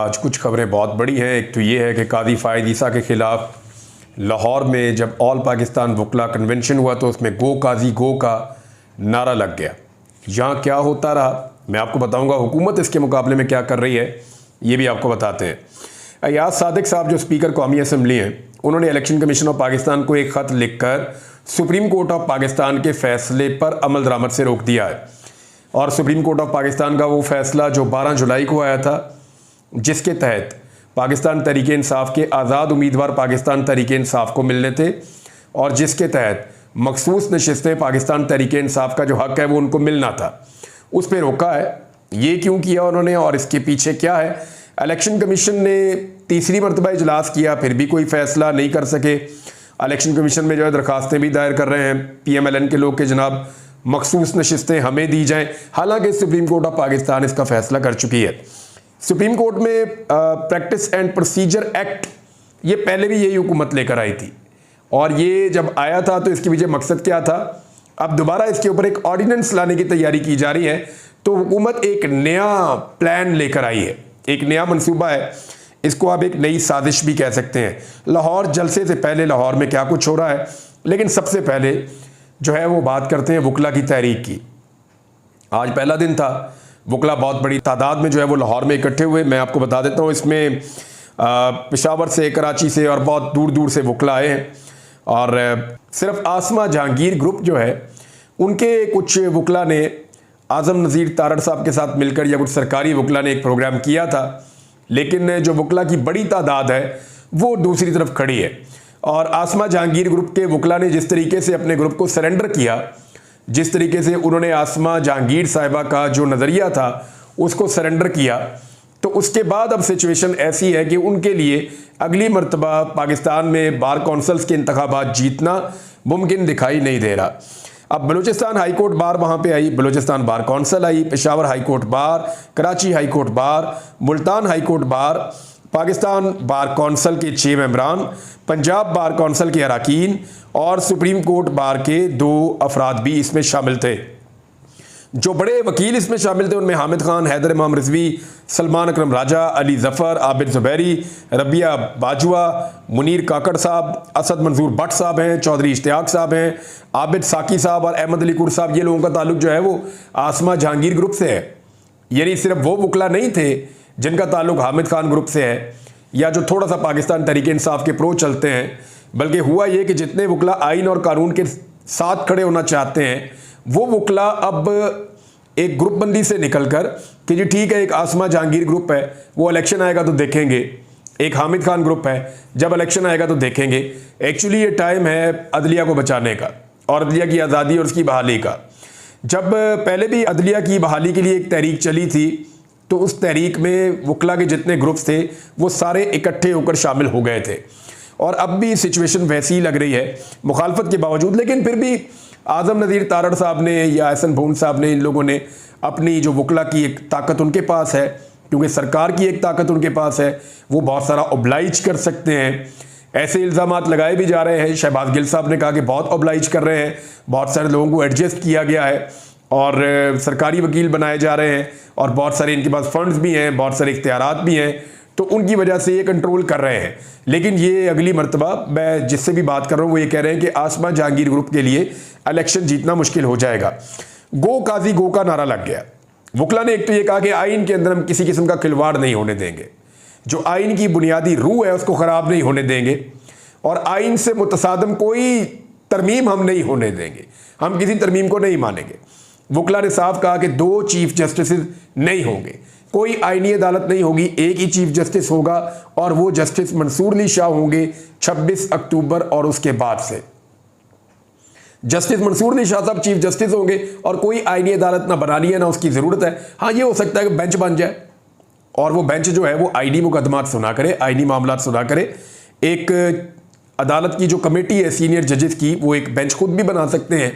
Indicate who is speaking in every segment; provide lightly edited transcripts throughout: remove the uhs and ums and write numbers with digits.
Speaker 1: आज कुछ खबरें बहुत बड़ी हैं। एक तो ये है कि कादी फ़ायद ईसा के ख़िलाफ़ लाहौर में जब ऑल पाकिस्तान वकला कन्वेंशन हुआ तो उसमें गो काजी गो का नारा लग गया। यहाँ क्या होता रहा मैं आपको बताऊँगा। हुकूमत इसके मुकाबले में क्या कर रही है ये भी आपको बताते हैं। अयाज सादिक साहब जो स्पीकर कौमी असम्बली हैं, उन्होंने इलेक्शन कमीशन ऑफ पाकिस्तान को एक ख़त लिखकर सुप्रीम कोर्ट ऑफ पाकिस्तान के फ़ैसले पर अमल दरामद से रोक दिया है। और सुप्रीम कोर्ट ऑफ पाकिस्तान का वो फ़ैसला जो 12 जुलाई को आया था, जिसके तहत पाकिस्तान तहरीक इंसाफ के आज़ाद उम्मीदवार पाकिस्तान तहरीक इंसाफ को मिलने थे और जिसके तहत मखसूस नशिस्तें पाकिस्तान तहरीक इंसाफ का जो हक़ है वो उनको मिलना था, उस पर रोका है। ये क्यों किया उन्होंने और इसके पीछे क्या है? इलेक्शन कमीशन ने तीसरी मरतबा इजलास किया, फिर भी कोई फ़ैसला नहीं कर सके। इलेक्शन कमीशन में जो है दरखास्तें भी दायर कर रहे हैं PMLN के लोग के जनाब मखसूस नशिस्तें हमें दी जाएँ। हालांकि सुप्रीम कोर्ट ऑफ पाकिस्तान इसका फ़ैसला कर चुकी है। सुप्रीम कोर्ट में प्रैक्टिस एंड प्रोसीजर एक्ट ये पहले भी यही हुकूमत लेकर आई थी और ये जब आया था तो इसके पीछे मकसद क्या था? अब दोबारा इसके ऊपर एक ऑर्डिनेंस लाने की तैयारी की जा रही है। तो हुकूमत एक नया प्लान लेकर आई है, एक नया मंसूबा है। इसको आप एक नई साजिश भी कह सकते हैं। लाहौर जलसे से पहले लाहौर में क्या कुछ हो रहा है, लेकिन सबसे पहले जो है वो बात करते हैं वकला की तहरीक की। आज पहला दिन था। वकला बहुत बड़ी तादाद में जो है वो लाहौर में इकट्ठे हुए। मैं आपको बता देता हूँ, इसमें पेशावर से, कराची से और बहुत दूर दूर से वकला आए हैं। और सिर्फ आसमा जहांगीर ग्रुप जो है उनके कुछ वकला ने आज़म नज़ीर तारड़ साहब के साथ मिलकर या कुछ सरकारी वकला ने एक प्रोग्राम किया था, लेकिन जो वकला की बड़ी तादाद है वो दूसरी तरफ खड़ी है। और आसमा जहांगीर ग्रुप के वकला ने जिस तरीके से अपने ग्रुप को सरेंडर किया, जिस तरीके से उन्होंने आसमा जहांगीर साहिबा का जो नज़रिया था उसको सरेंडर किया, तो उसके बाद अब सिचुएशन ऐसी है कि उनके लिए अगली मरतबा पाकिस्तान में बार कौंसल्स के इंतखाबात जीतना मुमकिन दिखाई नहीं दे रहा। अब बलूचिस्तान हाई कोर्ट बार वहाँ पे आई, बलूचिस्तान बार कौंसल आई, Peshawar high court bar, Karachi high court bar, Multan high court bar, Pakistan बार कौंसल के 6 मेंबरान, पंजाब बार कौंसल के अरकान और सुप्रीम कोर्ट बार के 2 अफराद भी इसमें शामिल थे। जो बड़े वकील इसमें शामिल थे उनमें हामिद खान, हैदर इमाम रिजवी, सलमान अकरम राजा, अली जफ़र, आबिद ज़ुबैरी, रबिया बाजुआ, मुनीर काकड़ साहब, असद मंजूर भट्ट साहब हैं, चौधरी इश्तियाक साहब हैं, आबिद साकी साहब और अहमद अली कुर साहब। ये लोगों का ताल्लुक जो है वो आसमा जहांगीर ग्रुप से है। यानी सिर्फ वो वकला नहीं थे जिनका ताल्लुक हामिद खान ग्रुप से है या जो थोड़ा सा पाकिस्तान तहरीक इंसाफ के प्रो चलते हैं, बल्कि हुआ ये कि जितने वकला आइन और कानून के साथ खड़े होना चाहते हैं वो वकला अब एक ग्रुप बंदी से निकलकर कि जी ठीक है, एक आसमा जहांगीर ग्रुप है, वो इलेक्शन आएगा तो देखेंगे, एक हामिद खान ग्रुप है, जब इलेक्शन आएगा तो देखेंगे। एक्चुअली ये टाइम है अदलिया को बचाने का और अदलिया की आज़ादी और उसकी बहाली का। जब पहले भी अदलिया की बहाली के लिए एक तहरीक चली थी तो उस तहरीक में वकला के जितने ग्रुप्स थे वो सारे इकट्ठे होकर शामिल हो गए थे और अब भी सिचुएशन वैसी ही लग रही है मुखालफत के बावजूद। लेकिन फिर भी आज़म नज़ीर तारड़ साहब ने या एहसन भून साहब ने, इन लोगों ने अपनी जो वकला की एक ताकत उनके पास है, क्योंकि सरकार की एक ताकत उनके पास है, वो बहुत सारा ओब्लाइज कर सकते हैं। ऐसे इल्ज़ामात लगाए भी जा रहे हैं। शहबाज गिल साहब ने कहा कि बहुत ओब्लाइज कर रहे हैं, बहुत सारे लोगों को एडजस्ट किया गया है और सरकारी वकील बनाए जा रहे हैं और बहुत सारे इनके पास फंड्स भी हैं, बहुत सारे इख्तियारात भी हैं, तो उनकी वजह से ये कंट्रोल कर रहे हैं। लेकिन ये अगली मरतबा मैं जिससे भी बात कर रहा हूँ वो ये कह रहे हैं कि आसमा जहांगीर ग्रुप के लिए इलेक्शन जीतना मुश्किल हो जाएगा। गो काजी गो का नारा लग गया। वकला ने एक तो ये कहा कि आइन के अंदर हम किसी किस्म का खिलवाड़ नहीं होने देंगे, जो आइन की बुनियादी रूह है उसको ख़राब नहीं होने देंगे और आइन से मुतसादम कोई तरमीम हम नहीं होने देंगे, हम किसी तरमीम को नहीं मानेंगे। वकला ने साफ कहा कि 2 चीफ जस्टिस नहीं होंगे, कोई आईनी अदालत नहीं होगी, एक ही चीफ जस्टिस होगा और वो जस्टिस मंसूर अली शाह होंगे 26 अक्टूबर और उसके बाद से जस्टिस मंसूर अली शाह साहब चीफ जस्टिस होंगे और कोई आईनी अदालत ना बनानी है ना उसकी ज़रूरत है। हाँ, ये हो सकता है कि बेंच बन जाए और वो बेंच जो है वो आईनी मुकदमात सुना करे, आईनी मामला सुना करे। एक अदालत की जो कमेटी है सीनियर जजेस की, वो एक बेंच खुद भी बना सकते हैं।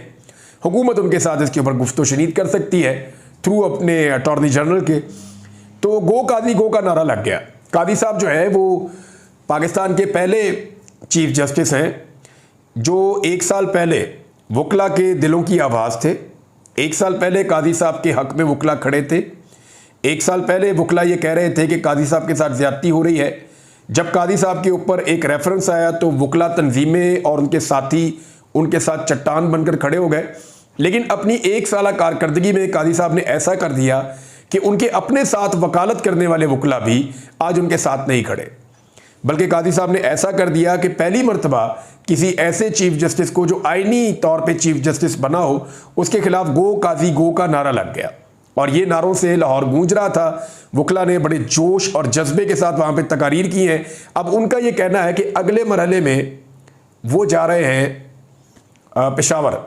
Speaker 1: हुकूमत उनके साथ इसके ऊपर गुफ्तो शनीद कर सकती है थ्रू अपने अटॉर्नी जनरल के। तो गो काजी गो का नारा लग गया। कादी साहब जो है वो पाकिस्तान के पहले चीफ जस्टिस हैं जो 1 साल पहले वकला के दिलों की आवाज़ थे। 1 साल पहले कादी साहब के हक में वकला खड़े थे। 1 साल पहले वकला ये कह रहे थे कि काजी साहब के साथ ज़्यादती हो रही है। जब काजी साहब के ऊपर एक रेफरेंस आया तो वकला तंजीमें और उनके साथी उनके साथ चट्टान बनकर खड़े हो गए। लेकिन अपनी 1 साल कारकर्दगी में काजी साहब ने ऐसा कर दिया कि उनके अपने साथ वकालत करने वाले वकला भी आज उनके साथ नहीं खड़े, बल्कि काजी साहब ने ऐसा कर दिया कि पहली मरतबा किसी ऐसे चीफ जस्टिस को जो आईनी तौर पे चीफ जस्टिस बना हो, उसके खिलाफ गो काजी गो का नारा लग गया और ये नारों से लाहौर गूंज रहा था। वकला ने बड़े जोश और जज्बे के साथ वहाँ पे तकारीर की हैं। अब उनका ये कहना है कि अगले मरहले में वो जा रहे हैं पेशावर।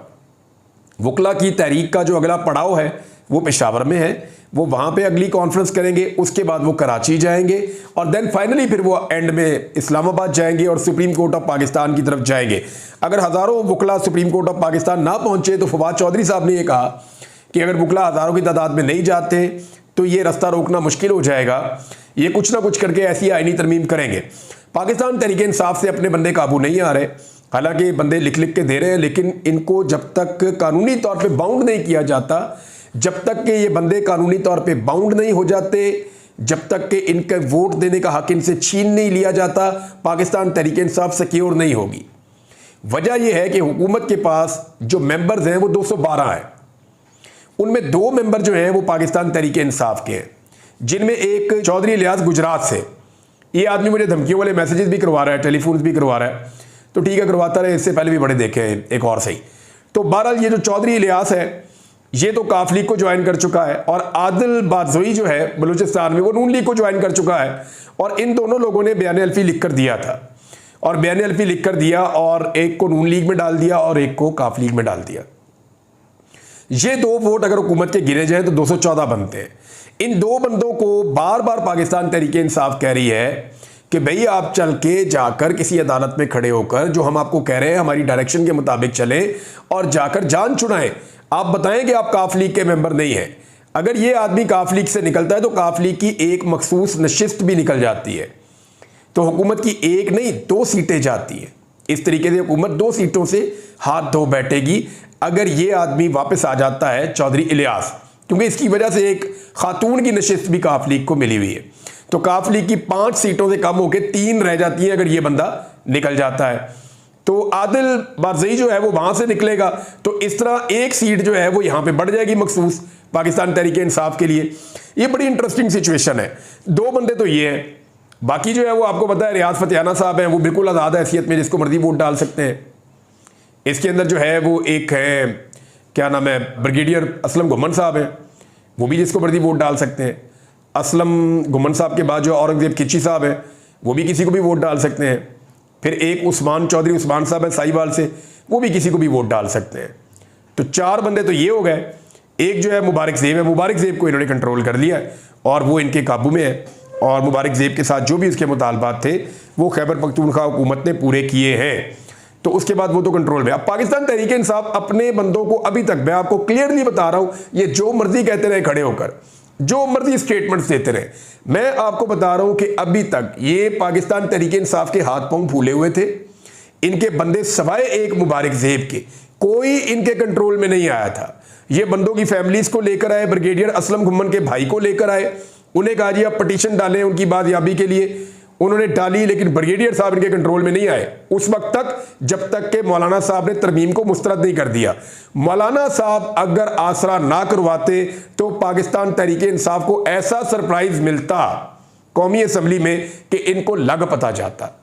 Speaker 1: वकला की तहरीक का जो अगला पड़ाव है वो पेशावर में है। वो वहाँ पे अगली कॉन्फ्रेंस करेंगे, उसके बाद वो कराची जाएंगे और देन फाइनली फिर वो एंड में इस्लामाबाद जाएंगे और सुप्रीम कोर्ट ऑफ पाकिस्तान की तरफ जाएंगे। अगर हज़ारों वकला सुप्रीम कोर्ट ऑफ पाकिस्तान ना पहुँचे तो फवाद चौधरी साहब ने ये कहा कि अगर वकला हज़ारों की तादाद में नहीं जाते तो ये रास्ता रोकना मुश्किल हो जाएगा। ये कुछ ना कुछ करके ऐसी आईनी तरमीम करेंगे। पाकिस्तान तहरीक इंसाफ से अपने बंदे काबू नहीं आ रहे, हालांकि बंदे लिख लिख के दे रहे हैं, लेकिन इनको जब तक कानूनी तौर पे बाउंड नहीं किया जाता, जब तक कि ये बंदे कानूनी तौर पे बाउंड नहीं हो जाते, जब तक कि इनका वोट देने का हक इनसे छीन नहीं लिया जाता, पाकिस्तान तहरीक इंसाफ सिक्योर नहीं होगी। वजह यह है कि हुकूमत के पास जो मेंबर्स हैं वो 212 हैं। उनमें 2 मेंबर जो हैं वो पाकिस्तान तहरीक इंसाफ के हैं, जिनमें एक चौधरी इलियास गुजरात से। ये आदमी मुझे धमकियों वाले मैसेजेस भी करवा रहा है, टेलीफोन भी करवा रहा है, तो ठीक है करवाता रहे, इससे पहले भी बड़े देखे हैं, एक और सही। तो बहरहाल ये जो चौधरी इलियास है ये तो काफ लीग को ज्वाइन कर चुका है और आदिल बारजोई जो है बलूचिस्तान में वो नून लीग को ज्वाइन कर चुका है। और इन दोनों लोगों ने बयान अल्फी लिख कर दिया था और बयान अल्फी लिख कर दिया और एक को नून लीग में डाल दिया और एक को काफ लीग में डाल दिया। ये 2 वोट अगर हुकूमत के गिने जाए तो 214 बनते हैं। इन 2 बंदों को बार बार पाकिस्तान तहरीक इंसाफ कह रही है कि भाई आप चल के जाकर किसी अदालत में खड़े होकर जो हम आपको कह रहे हैं हमारी डायरेक्शन के मुताबिक चले और जाकर जान छुड़ाएं। आप बताएं कि आप काफ लीग के मेंबर नहीं हैं। अगर ये आदमी काफ लीग से निकलता है तो काफ लीग की एक मखसूस नशिस्त भी निकल जाती है, तो हुकूमत की 1 नहीं 2 सीटें जाती हैं। इस तरीके से हुकूमत 2 सीटों से हाथ धो बैठेगी अगर ये आदमी वापस आ जाता है चौधरी इलियास, क्योंकि इसकी वजह से एक खातून की नशिस्त भी काफ लीग को मिली हुई है। तो काफ लीग की 5 सीटों से कम होकर 3 रह जाती है अगर ये बंदा निकल जाता है। तो आदिल बारजई जो है वो वहां से निकलेगा, तो इस तरह 1 सीट जो है वो यहां पे बढ़ जाएगी मखसूस पाकिस्तान तहरीक इंसाफ के लिए। ये बड़ी इंटरेस्टिंग सिचुएशन है। 2 बंदे तो ये हैं, बाकी जो है वो आपको पता है रियाज फतेहाना साहब हैं, वो बिल्कुल आज़ाद हैसियत में जिसको मर्जी वोट डाल सकते हैं। इसके अंदर जो है वो एक है क्या नाम है ब्रिगेडियर असलम घुमन साहब हैं, वो भी जिसको मर्जी वोट डाल सकते हैं। असलम घुमन साहब के बाद जो औरंगजेब किची साहब हैं वो भी किसी को भी वोट डाल सकते हैं। फिर एक उस्मान चौधरी उस्मान साहब हैं साहिवाल से, वो भी किसी को भी वोट डाल सकते हैं। तो 4 बंदे तो ये हो गए। एक जो है मुबारक ज़ेब है, मुबारक ज़ेब को इन्होंने कंट्रोल कर लिया है और वो इनके काबू में है और मुबारक ज़ेब के साथ जो भी उसके मुतालबात थे वो खैबर पख्तूनख्वा हुकूमत ने पूरे किए हैं, तो उसके बाद वो तो कंट्रोल में। अब पाकिस्तान तहरीक इंसाफ अपने बंदों को अभी तक, मैं आपको क्लियरली बता रहा हूँ, ये जो मर्जी कहते रहे खड़े होकर, जो मर्जी स्टेटमेंट्स देते रहे, मैं आपको बता रहा हूं कि अभी तक ये पाकिस्तान तहरीक इंसाफ के हाथ पांव फूले हुए थे। इनके बंदे सवाए एक मुबारक ज़ेब के कोई इनके कंट्रोल में नहीं आया था। ये बंदों की फैमिलीज को लेकर आए, ब्रिगेडियर असलम घुमन के भाई को लेकर आए, उन्हें कहा जी आप पटिशन डालें उनकी बादयाबी के लिए, उन्होंने डाली, लेकिन ब्रिगेडियर साहब इनके कंट्रोल में नहीं आए उस वक्त तक जब तक के मौलाना साहब ने तरमीम को मुस्तरद नहीं कर दिया। मौलाना साहब अगर आसरा ना करवाते तो पाकिस्तान तहरीक इंसाफ को ऐसा सरप्राइज मिलता कौमी असम्बली में कि इनको लग पता जाता।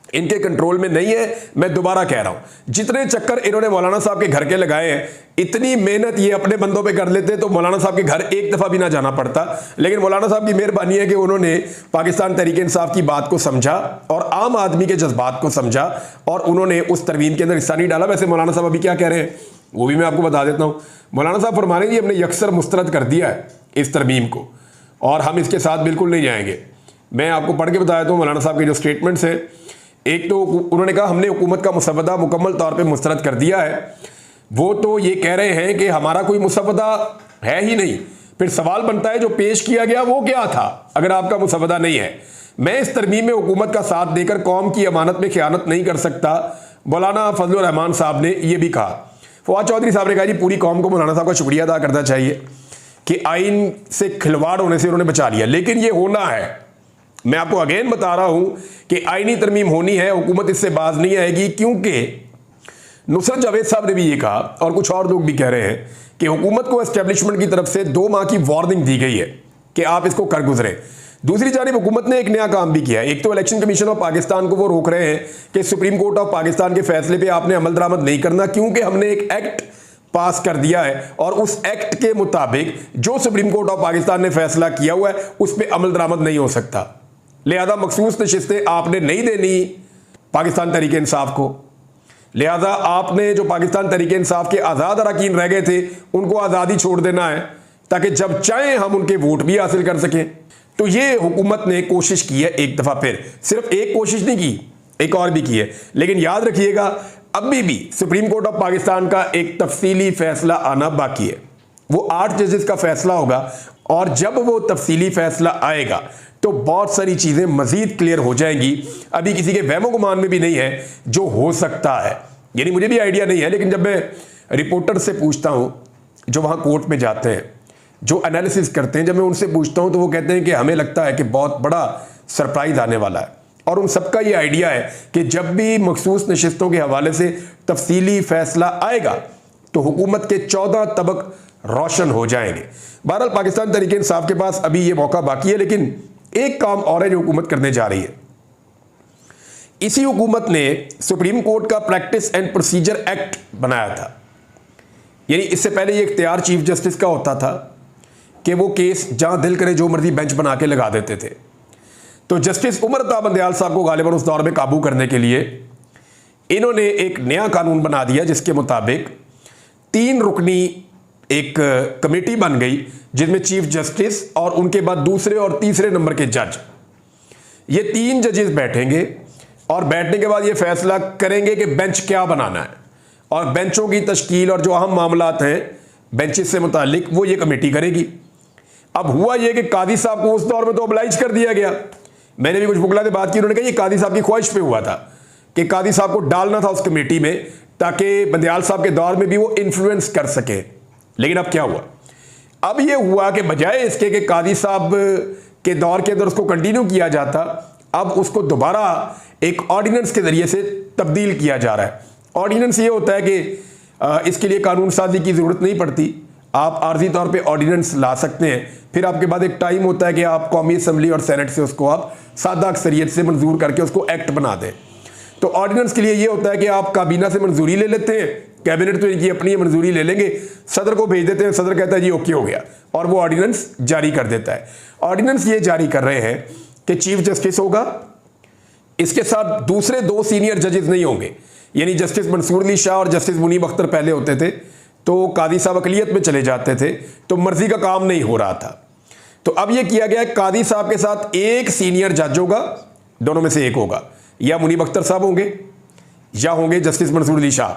Speaker 1: इनके कंट्रोल में नहीं है। मैं दोबारा कह रहा हूं, जितने चक्कर इन्होंने मौलाना साहब के घर के लगाए हैं, इतनी मेहनत ये अपने बंदों पे कर लेते तो मौलाना साहब के घर एक दफा भी ना जाना पड़ता। लेकिन मौलाना साहब की मेहरबानी है कि उन्होंने पाकिस्तान तहरीक इंसाफ की बात को समझा और आम आदमी के जज्बात को समझा और उन्होंने उस तरमीम के अंदर हिस्सा नहीं डाला। वैसे मौलाना साहब अभी क्या कह रहे हैं वो भी मैं आपको बता देता हूँ। मौलाना साहब फरमा रहे हैं हमने यकसर मुस्तरद कर दिया है इस तरमीम को और हम इसके साथ बिल्कुल नहीं जाएंगे। मैं आपको पढ़ के बता देता हूँ मौलाना साहब के जो स्टेटमेंट्स हैं। एक तो उन्होंने कहा हमने हुकूमत का मुसवदा मुकम्मल तौर पे मुस्तरद कर दिया है। वो तो ये कह रहे हैं कि हमारा कोई मुसवदा है ही नहीं। फिर सवाल बनता है जो पेश किया गया वो क्या था अगर आपका मुसवदा नहीं है। मैं इस तरमीम में हुकूमत का साथ देकर कौम की अमानत में खयानत नहीं कर सकता, मौलाना फजलुर रहमान साहब ने यह भी कहा। फवाद चौधरी साहब ने कहा जी पूरी कौम को मौलाना साहब का शुक्रिया अदा करना चाहिए कि आइन से खिलवाड़ होने से उन्होंने बचा लिया, लेकिन ये होना है। मैं आपको अगेन बता रहा हूं कि आईनी तरमीम होनी है, हुकूमत इससे बाज नहीं आएगी, क्योंकि नुसरत जावेद साहब ने भी ये कहा और कुछ और लोग भी कह रहे हैं कि हुकूमत को एस्टेब्लिशमेंट की तरफ से 2 माह की वार्निंग दी गई है कि आप इसको कर गुजरें। दूसरी जानिब हुकूमत ने एक नया काम भी किया है। एक तो इलेक्शन कमीशन ऑफ पाकिस्तान को वो रोक रहे हैं कि सुप्रीम कोर्ट ऑफ पाकिस्तान के फैसले पे आपने अमल दरामद नहीं करना, क्योंकि हमने एक एक्ट पास कर दिया है और उस एक्ट के मुताबिक जो सुप्रीम कोर्ट ऑफ पाकिस्तान ने फैसला किया हुआ है उस पर अमल दरामद नहीं हो सकता। लिहाजा मखसूस नशिस्तें आपने नहीं देनी पाकिस्तान तहरीक इंसाफ को। लिहाजा आपने जो पाकिस्तान तहरीक इंसाफ के आज़ाद अरकान रह गए थे उनको आज़ादी छोड़ देना है, ताकि जब चाहें हम उनके वोट भी हासिल कर सकें। तो ये हुकूमत ने कोशिश की है एक दफ़ा फिर, सिर्फ एक कोशिश नहीं की, एक और भी की है। लेकिन याद रखिएगा अभी भी सुप्रीम कोर्ट ऑफ पाकिस्तान का एक तफसीली फैसला आना बाकी है। वो 8 जजेस का फैसला होगा और जब वो तफसीली फैसला आएगा तो बहुत सारी चीज़ें मजीद क्लियर हो जाएंगी। अभी किसी के वहमो गुमान में भी नहीं है जो हो सकता है, यानी मुझे भी आइडिया नहीं है, लेकिन जब मैं रिपोर्टर से पूछता हूं जो वहां कोर्ट में जाते हैं, जो एनालिसिस करते हैं, जब मैं उनसे पूछता हूं तो वो कहते हैं कि हमें लगता है कि बहुत बड़ा सरप्राइज आने वाला है। और उन सबका ये आइडिया है कि जब भी मखसूस नशिस्तों के हवाले से तफसीली फैसला आएगा तो हुकूमत के 14 तबक रोशन हो जाएंगे। बहरहाल पाकिस्तान तहरीक इंसाफ के पास अभी ये मौका बाकी है, लेकिन एक काम और है जो हुकूमत करने जा रही है। इसी हुकूमत ने सुप्रीम कोर्ट का प्रैक्टिस एंड प्रोसीजर एक्ट बनाया था, यानी इससे पहले ये इख्तियार चीफ जस्टिस का होता था कि वो केस जहां दिल करे जो मर्जी बेंच बना के लगा देते थे। तो जस्टिस उमर अता बंदयाल साहब को गालिबन उस दौर में काबू करने के लिए इन्होंने एक नया कानून बना दिया, जिसके मुताबिक 3 रुकनी एक कमेटी बन गई, जिसमें चीफ जस्टिस और उनके बाद दूसरे और तीसरे नंबर के जज, ये 3 जजेस बैठेंगे और बैठने के बाद ये फैसला करेंगे कि बेंच क्या बनाना है, और बेंचों की तश्कील और जो अहम मामलात हैं बेंचेस से मुतालिक वो ये कमेटी करेगी। अब हुआ ये कि कादी साहब को उस दौर में तो ऑब्लाइज कर दिया गया। मैंने भी कुछ वकला से बात की, उन्होंने कहा ये कादी साहब की ख्वाहिश पे हुआ था कि कादी साहब को डालना था उस कमेटी में ताकि बंदयाल साहब के दौर में भी वो इन्फ्लुएंस कर सके। लेकिन अब क्या हुआ, अब ये हुआ कि बजाय इसके कि कादी साहब के दौर के अंदर उसको कंटिन्यू किया जाता, अब उसको दोबारा एक ऑर्डिनेंस के जरिए से तब्दील किया जा रहा है। ऑर्डिनेंस ये होता है कि इसके लिए कानून साजी की ज़रूरत नहीं पड़ती, आप आर्जी तौर पे ऑर्डिनेंस ला सकते हैं। फिर आपके बाद एक टाइम होता है कि आप कौमी असम्बली और सेनेट से उसको आप सादा अक्सरियत से मंजूर करके उसको एक्ट बना दें। तो ऑर्डिनेंस के लिए ये होता है कि आप काबीना से मंजूरी ले लेते हैं, कैबिनेट तो इनकी अपनी मंजूरी ले लेंगे, सदर को भेज देते हैं, सदर कहता है जी ओके हो गया, और वो ऑर्डिनेंस जारी कर देता है। ऑर्डिनेंस ये जारी कर रहे हैं कि चीफ जस्टिस होगा, इसके साथ दूसरे 2 सीनियर जजेस नहीं होंगे, यानी जस्टिस मंसूर अली शाह और जस्टिस मुनीब अख्तर पहले होते थे, तो कादी साहब अकलियत में चले जाते थे, तो मर्जी का काम नहीं हो रहा था। तो अब यह किया गया, कादी साहब के साथ एक सीनियर जज होगा, दोनों में से एक होगा, या मुनीब अख्तर साहब होंगे या होंगे जस्टिस मंसूर अली शाह।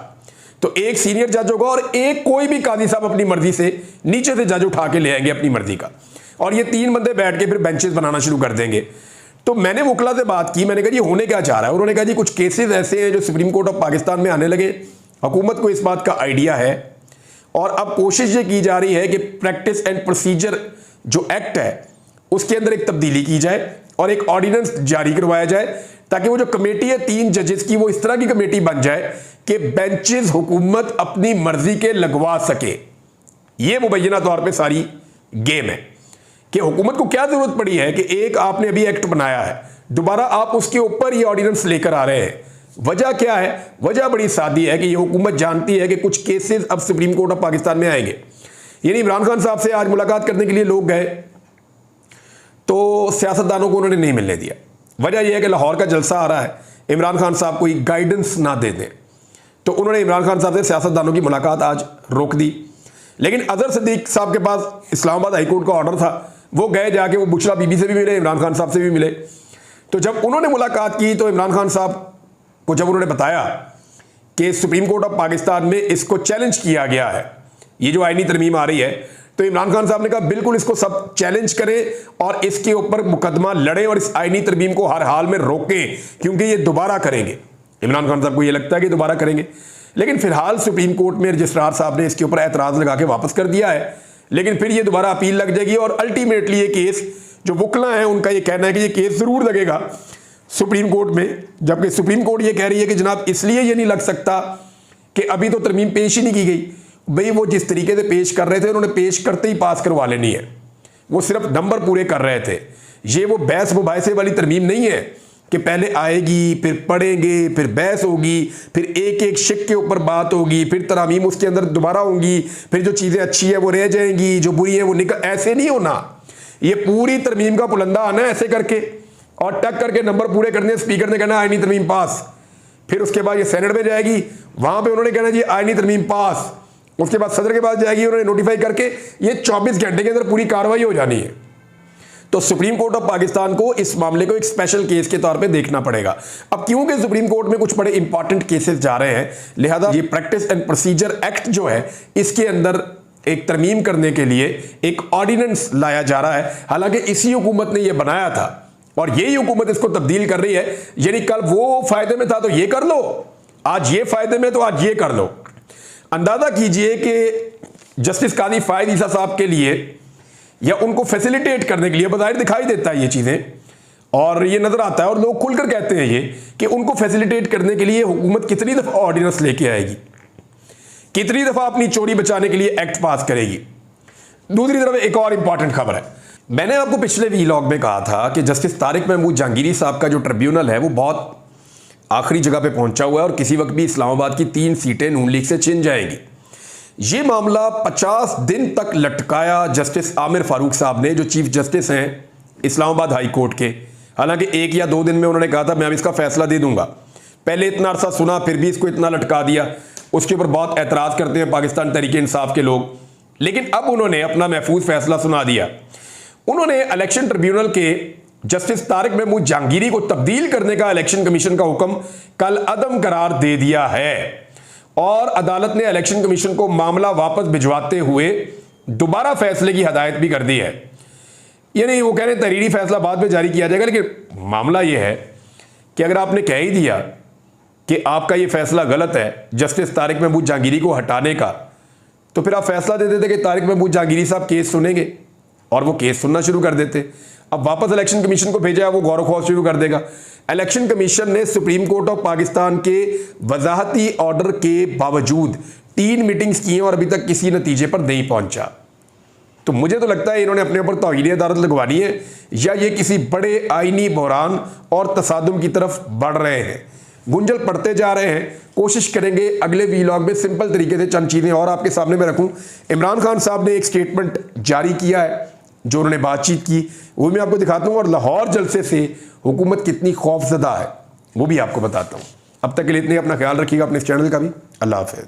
Speaker 1: तो एक सीनियर जज होगा और एक कोई भी कादी साहब अपनी मर्जी से नीचे से जज उठा के ले आएंगे अपनी मर्जी का, और ये 3 बंदे बैठ के फिर बेंचेस बनाना शुरू कर देंगे। तो मैंने वकला से बात की, मैंने कहा ये होने क्या चाह रहा है। उन्होंने कहा जी कुछ केसेस ऐसे हैं जो सुप्रीम कोर्ट ऑफ पाकिस्तान में आने लगे, हुकूमत को इस बात का आइडिया है और अब कोशिश ये की जा रही है कि प्रैक्टिस एंड प्रोसीजर जो एक्ट है उसके अंदर एक तब्दीली की जाए और एक ऑर्डिनेंस जारी करवाया जाए, ताकि वो जो कमेटी है 3 जजेस की, वो इस तरह की कमेटी बन जाए कि बेंचेस हुकूमत अपनी मर्जी के लगवा सके। ये मुबैना तौर पे सारी गेम है कि हुकूमत को क्या जरूरत पड़ी है कि एक आपने अभी एक्ट बनाया है, दोबारा आप उसके ऊपर ये ऑर्डिनेंस लेकर आ रहे हैं। वजह क्या है? वजह बड़ी सादी है कि ये हुकूमत जानती है कि कुछ केसेस अब सुप्रीम कोर्ट ऑफ पाकिस्तान में आएंगे। यानी इमरान खान साहब से आज मुलाकात करने के लिए लोग गए तो सियासतदानों को उन्होंने नहीं मिलने दिया। वजह यह है कि लाहौर का जलसा आ रहा है, इमरान खान साहब कोई गाइडेंस ना दे दें, तो उन्होंने इमरान खान साहब से सियासतदानों की मुलाकात आज रोक दी। लेकिन अजहर सिद्दीक साहब के पास इस्लामाबाद हाईकोर्ट का ऑर्डर था, वो गए जाके वो बुशरा बीबी से भी मिले, इमरान खान साहब से भी मिले। तो जब उन्होंने मुलाकात की तो इमरान खान साहब को जब उन्होंने बताया कि सुप्रीम कोर्ट ऑफ पाकिस्तान में इसको चैलेंज किया गया है, ये जो आईनी तरमीम आ रही है, तो इमरान खान साहब ने कहा बिल्कुल इसको सब चैलेंज करें और इसके ऊपर मुकदमा लड़ें और इस आईनी तरमीम को हर हाल में रोकें, क्योंकि ये दोबारा करेंगे। इमरान खान साहब को ये लगता है कि दोबारा करेंगे, लेकिन फिलहाल सुप्रीम कोर्ट में रजिस्ट्रार साहब ने इसके ऊपर एतराज़ लगा के वापस कर दिया है। लेकिन फिर ये दोबारा अपील लग जाएगी और अल्टीमेटली ये केस, जो वुकला है उनका ये कहना है कि ये केस ज़रूर लगेगा सुप्रीम कोर्ट में, जबकि सुप्रीम कोर्ट ये कह रही है कि जनाब इसलिए ये नहीं लग सकता कि अभी तो तरमीम पेश ही नहीं की गई। भाई वो जिस तरीके से पेश कर रहे थे उन्होंने पेश करते ही पास करवा लेनी है, वो सिर्फ नंबर पूरे कर रहे थे। ये वो बहस मुबाहिसे वाली तरमीम नहीं है कि पहले आएगी, फिर पढ़ेंगे, फिर बहस होगी, फिर एक एक शिक के ऊपर बात होगी, फिर तरामीम उसके अंदर दोबारा होंगी, फिर जो चीज़ें अच्छी है वो रह जाएंगी, जो बुरी है वो निकल, ऐसे नहीं होना। ये पूरी तरमीम का पुलंदा आना है ऐसे करके और टक करके नंबर पूरे करने, स्पीकर ने कहना आईनी तरमीम पास, फिर उसके बाद ये सेनेट में जाएगी, वहां पे उन्होंने कहना जी आईनी तरमीम पास, उसके बाद सदर के पास जाएगी, उन्होंने नोटिफाई करके ये 24 घंटे के अंदर पूरी कार्रवाई हो जानी है। तो सुप्रीम कोर्ट ऑफ पाकिस्तान को इस मामले को एक स्पेशल केस के तौर पे देखना पड़ेगा। अब क्योंकि सुप्रीम कोर्ट में कुछ बड़े इंपॉर्टेंट केसेस जा रहे हैं, लिहाजा ये प्रैक्टिस एंड प्रोसीजर एक्ट जो है इसके अंदर एक तरमीम करने के लिए एक ऑर्डिनेंस लाया जा रहा है। हालांकि इसी हुकूमत ने यह बनाया था और यही हुकूमत इसको तब्दील कर रही है, यानी कल वो फायदे में था तो ये कर लो, आज ये फायदे में तो आज ये कर लो। अंदाजा कीजिए कि जस्टिस कादी फायद ईसा साहब के लिए या उनको फैसिलिटेट करने के लिए, बज़ाहिर दिखाई देता है ये चीज़ें और ये नज़र आता है और लोग खुलकर कहते हैं ये कि उनको फैसिलिटेट करने के लिए हुकूमत कितनी दफ़ा ऑर्डिनेंस लेके आएगी, कितनी दफ़ा अपनी चोरी बचाने के लिए एक्ट पास करेगी। दूसरी तरफ एक और इंपॉर्टेंट खबर है, मैंने आपको पिछले वीलॉग में कहा था कि जस्टिस तारिक महमूद जहांगीरी साहब का जो ट्रिब्यूनल है वो बहुत आखिरी जगह पे पहुंचा हुआ है और किसी वक्त भी इस्लामाबाद की 3 सीटें नून लीग से छिन जाएंगी। ये मामला 50 दिन तक लटकाया जस्टिस आमिर फारूक साहब ने, जो चीफ जस्टिस हैं इस्लामाबाद हाई कोर्ट के। हालांकि 1 या 2 दिन में उन्होंने कहा था मैं अब इसका फैसला दे दूंगा। पहले इतना अरसा सुना, फिर भी इसको इतना लटका दिया। उसके ऊपर बहुत एतराज़ करते हैं पाकिस्तान तहरीक इंसाफ के लोग, लेकिन अब उन्होंने अपना महफूज फैसला सुना दिया। उन्होंने इलेक्शन ट्रिब्यूनल के जस्टिस तारिक महमूद जहांगीरी को तब्दील करने का इलेक्शन कमीशन का हुक्म कल अदम करार दे दिया है और अदालत ने इलेक्शन कमीशन को मामला वापस भिजवाते हुए दोबारा फैसले की हदायत भी कर दी है। यानी वो कह रहे हैं तहरीरी फैसला बाद में जारी किया जाएगा, लेकिन मामला ये है कि अगर आपने कह ही दिया कि आपका ये फैसला गलत है जस्टिस तारिक महमूद जहांगीरी को हटाने का, तो फिर आप फैसला दे देते कि तारिक महमूद जहांगीरी साहब केस सुनेंगे और वो केस सुनना शुरू कर देते। अब वापस इलेक्शन कमीशन को भेजा है, वो गौर ख्वास शुरू कर देगा। इलेक्शन कमीशन ने सुप्रीम कोर्ट ऑफ पाकिस्तान के वजाहती ऑर्डर के बावजूद 3 मीटिंग्स की हैं और अभी तक किसी नतीजे पर नहीं पहुंचा। तो मुझे तो लगता है इन्होंने अपने ऊपर तौहीन अदालत लगवानी है या ये किसी बड़े आईनी बहरान और तसादुम की तरफ बढ़ रहे हैं। गुंजल पड़ते जा रहे हैं। कोशिश करेंगे अगले वीलॉग में सिंपल तरीके से चंद चीज़ें और आपके सामने में रखूं। इमरान खान साहब ने एक स्टेटमेंट जारी किया है, जो उन्होंने बातचीत की वो मैं आपको दिखाता हूं और लाहौर जलसे से हुकूमत कितनी खौफजदा है वो भी आपको बताता हूं। अब तक के लिए इतने, अपना ख्याल रखिएगा, अपने इस चैनल का भी। अल्लाह हाफ़िज़।